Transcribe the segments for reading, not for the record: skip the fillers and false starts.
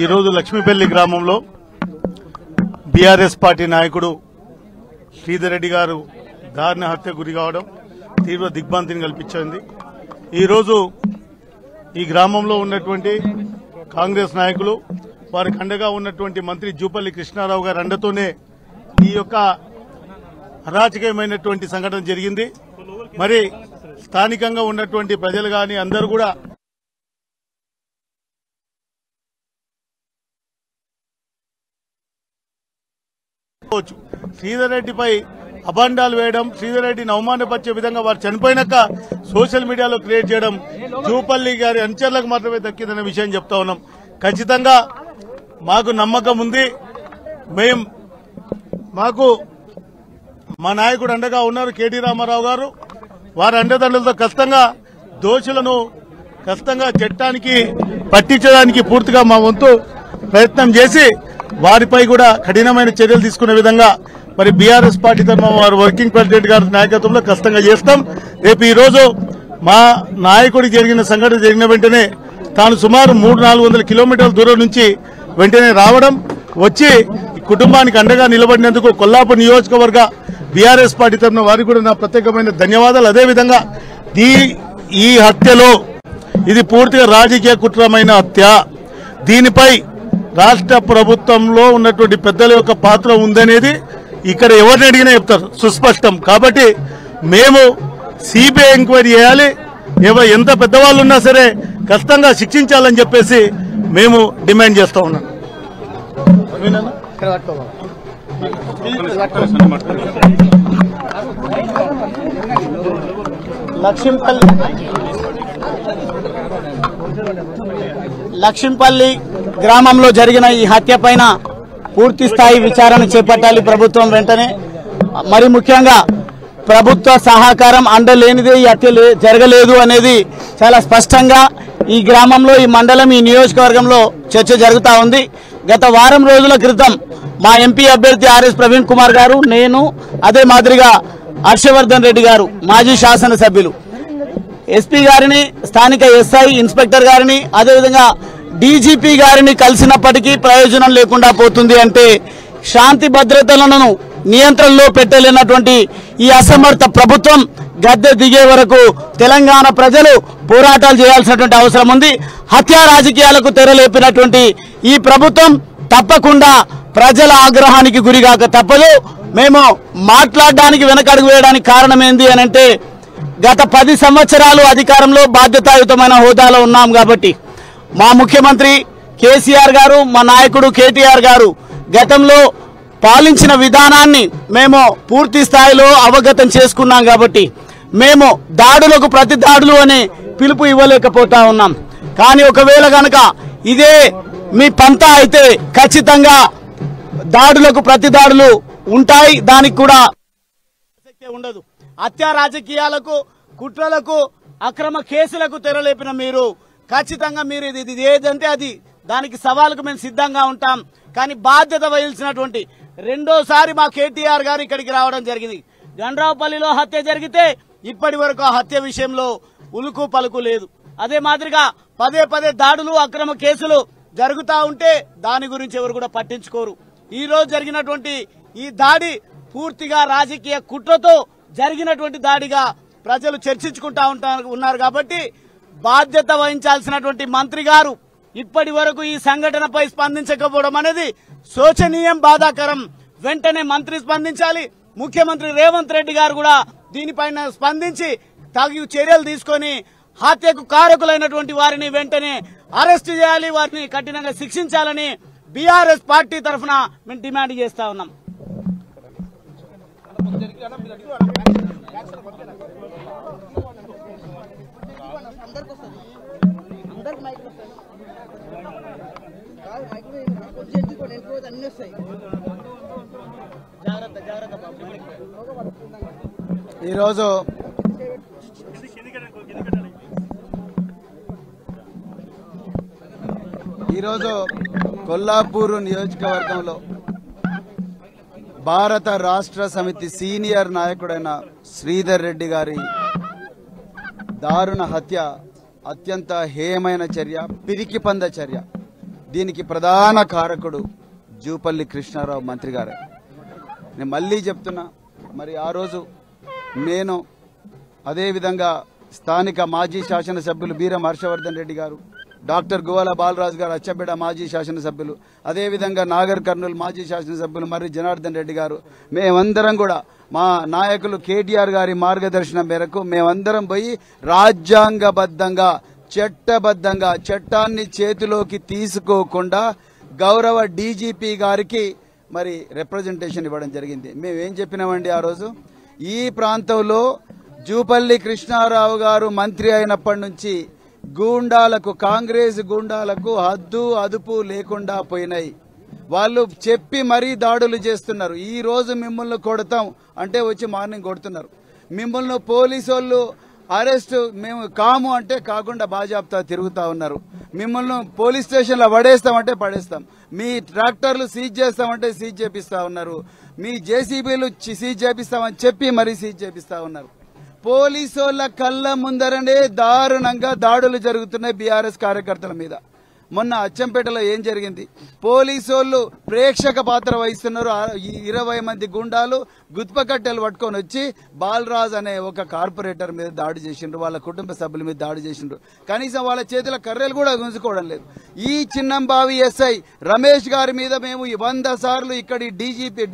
ఈరోజు లక్ష్మీపల్లి గ్రామంలో BRS party నాయకుడు శ్రీధర్ రెడ్డి గారు దారుణ హత్య గురి కావడం తీవ్ర దిగ్భ్రాంతిని కల్పించింది. ఈరోజు ఈ గ్రామంలో ఉన్నటువంటి కాంగ్రెస్ నాయకులు వారికి అండగా ఉన్నటువంటి మంత్రి జూపల్లి కృష్ణారావు గారి అండతోనే ఈ యొక్క అరాచకమైనటువంటి సంఘటన జరిగింది. మరి స్థానికంగా ఉన్నటువంటి ప్రజలు గాని అందరూ కూడా శ్రీధర్ రెడ్డిపై అభాండాలు వేయడం, శ్రీధర్ రెడ్డిని అవమానపరిచే విధంగా వారు చనిపోయినాక సోషల్ మీడియాలో క్రియేట్ చేయడం జూపల్లి గారి అనుచరులకు మాత్రమే దక్కిందనే విషయం చెప్తా ఉన్నాం. ఖచ్చితంగా మాకు నమ్మకం ఉంది. మాకు మా నాయకుడు అండగా ఉన్నారు కేటీ రామారావు గారు. వారి అండదండలతో ఖచ్చితంగా దోషులను చట్టానికి పట్టించడానికి పూర్తిగా మా వంతు ప్రయత్నం చేసి వారిపై కూడా కఠినమైన చర్యలు తీసుకునే విధంగా మరి బీఆర్ఎస్ పార్టీ తరఫున వారు వర్కింగ్ ప్రెసిడెంట్ గారి నాయకత్వంలో ఖచ్చితంగా చేస్తాం. రేపు ఈ రోజు మా నాయకుడికి జరిగిన సంఘటన జరిగిన వెంటనే తాను సుమారు 300-400 కిలోమీటర్ల దూరం నుంచి వెంటనే రావడం, వచ్చి కుటుంబానికి అండగా నిలబడినందుకు కొల్లాపూర్ నియోజకవర్గ బీఆర్ఎస్ పార్టీ తరఫున వారికి కూడా నా ప్రత్యేకమైన ధన్యవాదాలు. అదేవిధంగా ఈ హత్యలో ఇది పూర్తిగా రాజకీయ కుట్రమైన హత్య. దీనిపై రాష్ట్ర ప్రభుత్వంలో ఉన్నటువంటి పెద్దల యొక్క పాత్ర ఉందనేది ఇక్కడ ఎవరిని అడిగినా చెప్తారు, సుస్పష్టం. కాబట్టి మేము సిబిఐ ఎంక్వైరీ చేయాలి, ఎంత పెద్దవాళ్ళు ఉన్నా సరే ఖచ్చితంగా శిక్షించాలని చెప్పేసి మేము డిమాండ్ చేస్తా ఉన్నాం. లక్ష్మీపల్లి గ్రామంలో జరిగిన ఈ హత్య పైన పూర్తి స్థాయి విచారణ చేపట్టాలి ప్రభుత్వం వెంటనే. మరి ముఖ్యంగా ప్రభుత్వ సహకారం అండలేనిదే ఈ హత్య జరగలేదు అనేది చాలా స్పష్టంగా ఈ గ్రామంలో, ఈ మండలం, ఈ నియోజకవర్గంలో చర్చ జరుగుతూ ఉంది. గత వారం రోజుల క్రితం మా ఎంపీ అభ్యర్థి ఆర్ఎస్ ప్రవీణ్ కుమార్ గారు, నేను, అదే మాదిరిగా హర్షవర్ధన్ రెడ్డి గారు మాజీ శాసనసభ్యులు ఎస్పీ గారిని, స్థానిక ఎస్ఐ ఇన్స్పెక్టర్ గారిని, అదేవిధంగా డీజీపీ గారిని కలిసినప్పటికీ ప్రయోజనం లేకుండా పోతుంది. అంటే శాంతి భద్రతలను నియంత్రణలో పెట్టలేనటువంటి ఈ అసమర్థ ప్రభుత్వం గద్దె దిగే వరకు తెలంగాణ ప్రజలు పోరాటాలు చేయాల్సినటువంటి అవసరం ఉంది. హత్యా రాజకీయాలకు తెరలేపినటువంటి ఈ ప్రభుత్వం తప్పకుండా ప్రజల ఆగ్రహానికి గురిగాక తప్పదు. మేము మాట్లాడడానికి వెనకడుగు వేయడానికి కారణం ఏంది అని అంటే, గత 10 సంవత్సరాలు అధికారంలో బాధ్యతాయుతమైన హోదాలో ఉన్నాం కాబట్టి మా ముఖ్యమంత్రి కేసీఆర్ గారు, మా నాయకుడు కేటీఆర్ గారు గతంలో పాలించిన విధానాన్ని మేము పూర్తి స్థాయిలో అవగతం చేసుకున్నాం కాబట్టి మేము దాడులకు ప్రతి దాడులు అనే పిలుపు ఇవ్వలేకపోతా ఉన్నాం. కానీ ఒకవేళ గనక ఇదే మీ పంతా అయితే ఖచ్చితంగా దాడులకు ప్రతి దాడులు ఉంటాయి, దానికి కూడా ఉండదు. హత్యా రాజకీయాలకు, కుట్రలకు, అక్రమ కేసులకు తెరలేపిన మీరు ఖచ్చితంగా మీరు ఇది ఏదంటే అది దానికి సవాలుకు మేము సిద్ధంగా ఉంటాం. కానీ బాధ్యత వహించినటువంటి రెండోసారి మా కేటీఆర్ గారు ఇక్కడికి రావడం జరిగింది. గండ్రావుపల్లిలో హత్య జరిగితే ఇప్పటి వరకు ఆ హత్య విషయంలో ఉలుకు పలుకు లేదు. అదే మాదిరిగా పదే దాడులు, అక్రమ కేసులు జరుగుతూ ఉంటే దాని గురించి ఎవరు కూడా పట్టించుకోరు. ఈ రోజు జరిగినటువంటి ఈ దాడి పూర్తిగా రాజకీయ కుట్రతో జరిగినటువంటి దాడిగా ప్రజలు చర్చించుకుంటా ఉన్నారు. కాబట్టి బాధ్యత వహించాల్సినటువంటి మంత్రి గారు ఇప్పటి వరకు ఈ సంఘటనపై స్పందించకపోవడం అనేది శోచనీయం, బాధాకరం. వెంటనే మంత్రి స్పందించాలి. ముఖ్యమంత్రి రేవంత్ రెడ్డి గారు కూడా దీనిపైన స్పందించి తగు చర్యలు తీసుకొని హత్యకు కారకులైనటువంటి వారిని వెంటనే అరెస్టు చేయాలి, వారిని కఠినంగా శిక్షించాలని బీఆర్ఎస్ పార్టీ తరఫున మేము డిమాండ్ చేస్తా ఉన్నాం. ఈరోజు కొల్లాపూర్ నియోజకవర్గంలో భారత రాష్ట్ర సమితి సీనియర్ నాయకుడైన శ్రీధర్ రెడ్డి గారి దారుణ హత్య అత్యంత హేయమైన చర్య, పిరికిపంద చర్య. దీనికి ప్రధాన కారకుడు జూపల్లి కృష్ణారావు మంత్రి గారే. నేను మళ్ళీ చెప్తున్నా, మరి ఆ రోజు నేను అదేవిధంగా స్థానిక మాజీ శాసనసభ్యులు బీరం హర్షవర్ధన్ రెడ్డి గారు, డాక్టర్ గువ్వల బాలరాజు గారు అచ్చంపేట మాజీ శాసనసభ్యులు, అదేవిధంగా నాగర్ కర్నూలు మాజీ శాసనసభ్యులు మరి జనార్దన్ రెడ్డి గారు, మేమందరం కూడా మా నాయకులు కేటీఆర్ గారి మార్గదర్శనం మేరకు మేమందరం పోయి రాజ్యాంగబద్ధంగా చట్టబద్ధంగా చట్టాన్ని చేతిలోకి తీసుకోకుండా గౌరవ డీజీపీ గారికి మరి రిప్రజెంటేషన్ ఇవ్వడం జరిగింది. మేమేం చెప్పినామండి ఆ రోజు, ఈ ప్రాంతంలో జూపల్లి కృష్ణారావు గారు మంత్రి అయినప్పటి నుంచి గూండాలకు, కాంగ్రెస్ గూండాలకు హద్దు అదుపు లేకుండా పోయినాయి. వాళ్ళు చెప్పి మరీ దాడులు చేస్తున్నారు. ఈ రోజు మిమ్మల్ని కొడతాం అంటే వచ్చి మార్నింగ్ కొడుతున్నారు. మిమ్మల్ని పోలీసు వాళ్ళు అరెస్ట్ మేము కాము అంటే కాకుండా బాజాబ్తా తిరుగుతా ఉన్నారు. మిమ్మల్ని పోలీస్ స్టేషన్లో పడేస్తామంటే పడేస్తాం, మీ ట్రాక్టర్లు సీజ్ చేస్తామంటే సీజ్ చేపిస్తా ఉన్నారు, మీ జేసీబీలు సీజ్ చేపిస్తామని చెప్పి మరీ సీజ్ చేపిస్తా ఉన్నారు. పోలీసు వాళ్ళ కళ్ళ ముందరనే దారుణంగా దాడులు జరుగుతున్నాయి బీఆర్ఎస్ కార్యకర్తల మీద. మొన్న అచ్చంపేటలో ఏం జరిగింది, పోలీసు వాళ్ళు ప్రేక్షక పాత్ర వహిస్తున్నారు. 20 మంది గుండాలు గుత్పకట్టెలు పట్టుకొని వచ్చి బాలరాజ్ అనే ఒక కార్పొరేటర్ మీద దాడి చేసిండ్రు, వాళ్ళ కుటుంబ సభ్యుల మీద దాడి చేసిండ్రు. కనీసం వాళ్ళ చేతుల కర్రలు కూడా గుంజుకోవడం లేదు. ఈ చిన్నంబావి ఎస్ఐ రమేష్ గారి మీద మేము 100 సార్లు ఇక్కడి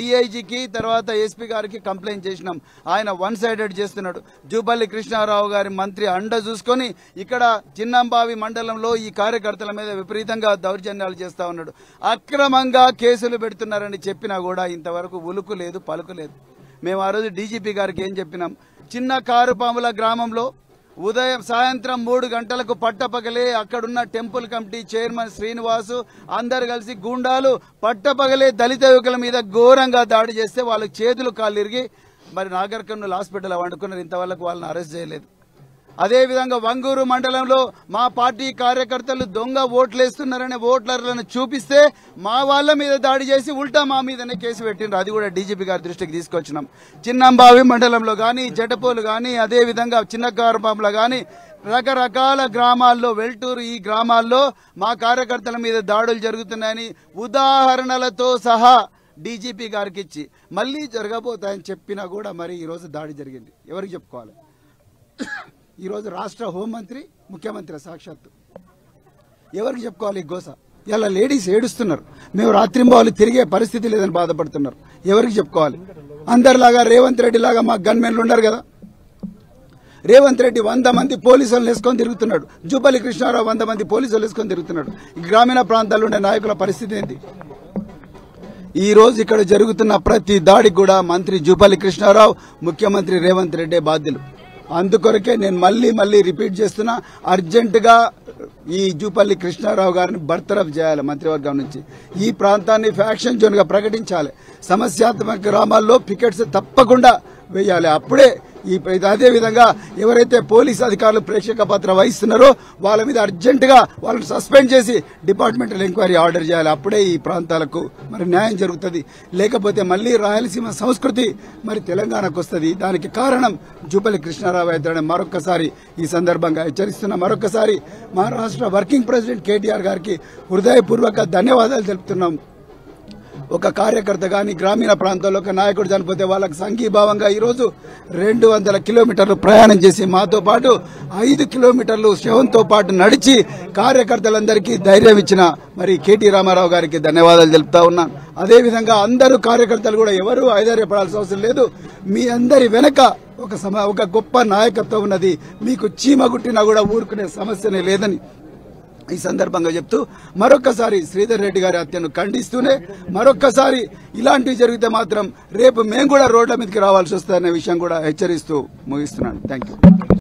డిఐజీకి తర్వాత ఎస్పీ గారికి కంప్లైంట్ చేసినాం. ఆయన వన్ సైడెడ్ చేస్తున్నాడు. జూపల్లి కృష్ణారావు గారి మంత్రి అండ చూసుకొని ఇక్కడ చిన్నంబావి మండలంలో ఈ కార్యకర్తల మీద విపరీతంగా దౌర్జన్యాలు చేస్తా ఉన్నాడు. అక్రమంగా కేసులు పెడుతున్నారని చెప్పినా కూడా ఇంతవరకు ఉలుకు లేదు, పలుకు లేదు. మేము ఆ రోజు డీజీపీ గారికి ఏం చెప్పినాం, చిన్న కారుపాముల గ్రామంలో సాయంత్రం 3 గంటలకు పట్టపగలే అక్కడున్న టెంపుల్ కమిటీ చైర్మన్ శ్రీనివాసు అందరు కలిసి గుండాలు పట్టపగలే దళిత యువకుల మీద ఘోరంగా దాడి చేస్తే వాళ్ళకి చేతులు కాళ్ళు ఇరిగి మరి నాగర్ కర్నూలు హాస్పిటల్ వండుకున్నారు. ఇంతవరకు వాళ్ళని అరెస్ట్ చేయలేదు. అదేవిధంగా వంగూరు మండలంలో మా పార్టీ కార్యకర్తలు దొంగ ఓట్లేస్తున్నారనే ఓట్లర్లను చూపిస్తే మా వాళ్ళ మీద దాడి చేసి ఉల్టా మా మీదనే కేసు పెట్టిండ్రు. అది కూడా డీజీపీ గారి దృష్టికి తీసుకొచ్చినాం. చిన్నంబావి మండలంలో కానీ, జటపోలు కానీ, అదేవిధంగా చిన్నకారుపాంలో కానీ రకరకాల గ్రామాల్లో, వెల్టూరు ఈ గ్రామాల్లో మా కార్యకర్తల మీద దాడులు జరుగుతున్నాయని ఉదాహరణలతో సహా డీజీపీ గారికి ఇచ్చి మళ్లీ జరగబోతాయని చెప్పినా కూడా మరి ఈరోజు దాడి జరిగింది. ఎవరికి చెప్పుకోవాలి? ఈరోజు రాష్ట్ర హోంమంత్రి, ముఖ్యమంత్రి సాక్షాత్తు ఎవరికి చెప్పుకోవాలి ఈ గోస? ఇలా లేడీస్ ఏడుస్తున్నారు, మేము రాత్రింబావులు తిరిగే పరిస్థితి లేదని బాధపడుతున్నారు. ఎవరికి చెప్పుకోవాలి? అందరిలాగా రేవంత్ రెడ్డి లాగా మా గన్మెన్లు ఉండరు కదా. రేవంత్ రెడ్డి 100 మంది పోలీసులను వేసుకొని తిరుగుతున్నాడు, జూపల్లి కృష్ణారావు 100 మంది పోలీసులు వేసుకొని తిరుగుతున్నాడు. గ్రామీణ ప్రాంతాల్లో ఉండే నాయకుల పరిస్థితి ఏంటి? ఈ రోజు ఇక్కడ జరుగుతున్న ప్రతి దాడికి కూడా మంత్రి జూపల్లి కృష్ణారావు, ముఖ్యమంత్రి రేవంత్ రెడ్డి బాధ్యులు. అందుకొరకే నేను మళ్ళీ రిపీట్ చేస్తున్నా, అర్జెంటుగా ఈ జూపల్లి కృష్ణారావు గారిని బర్తరఫ్ చేయాలి మంత్రివర్గం నుంచి. ఈ ప్రాంతాన్ని ఫ్యాక్షన్ జోన్ గా ప్రకటించాలి. సమస్యాత్మక గ్రామాల్లో పికెట్స్ తప్పకుండా వేయాలి. అప్పుడే అదేవిధంగా ఎవరైతే పోలీస్ అధికారులు ప్రేక్షక పాత్ర వహిస్తున్నారో వాళ్ళ మీద అర్జెంటుగా వాళ్ళని సస్పెండ్ చేసి డిపార్ట్మెంటల్ ఎంక్వైరీ ఆర్డర్ చేయాలి. అప్పుడే ఈ ప్రాంతాలకు మరి న్యాయం జరుగుతుంది. లేకపోతే మళ్లీ రాయలసీమ సంస్కృతి మరి తెలంగాణకు వస్తుంది. దానికి కారణం జూపల్లి కృష్ణారావు అవుతాడని మరొకసారి ఈ సందర్భంగా హెచ్చరిస్తున్నా. మరొకసారి మా రాష్ట్ర వర్కింగ్ ప్రెసిడెంట్ కేటీఆర్ గారికి హృదయపూర్వక ధన్యవాదాలు తెలుపుతున్నాం. ఒక కార్యకర్త గాని గ్రామీణ ప్రాంతాల్లో ఒక నాయకుడు చనిపోతే వాళ్ళకి సంఘీభావంగా ఈరోజు 200 కిలోమీటర్లు ప్రయాణం చేసి మాతో పాటు 5 కిలోమీటర్లు శవంతో పాటు నడిచి కార్యకర్తలందరికీ ధైర్యం ఇచ్చిన మరి కేటీ రామారావు గారికి ధన్యవాదాలు తెలుపుతా ఉన్నాను. అదేవిధంగా అందరూ కార్యకర్తలు కూడా ఎవరూ ఐదార్యపడాల్సిన అవసరం లేదు. మీ అందరి వెనక ఒక గొప్ప నాయకత్వం ఉన్నది. మీకు చీమ గుట్టినా కూడా ఊరుకునే సమస్యనే లేదని ఈ సందర్భంగా చెప్తూ మరొక్కసారి శ్రీధర్ రెడ్డి గారి హత్యను ఖండిస్తూనే మరొక్కసారి ఇలాంటివి జరిగితే మాత్రం రేపు మేము కూడా రోడ్ల మీదకి రావాల్సి వస్తుందనే విషయం కూడా హెచ్చరిస్తూ ముగిస్తున్నాను. Thank you.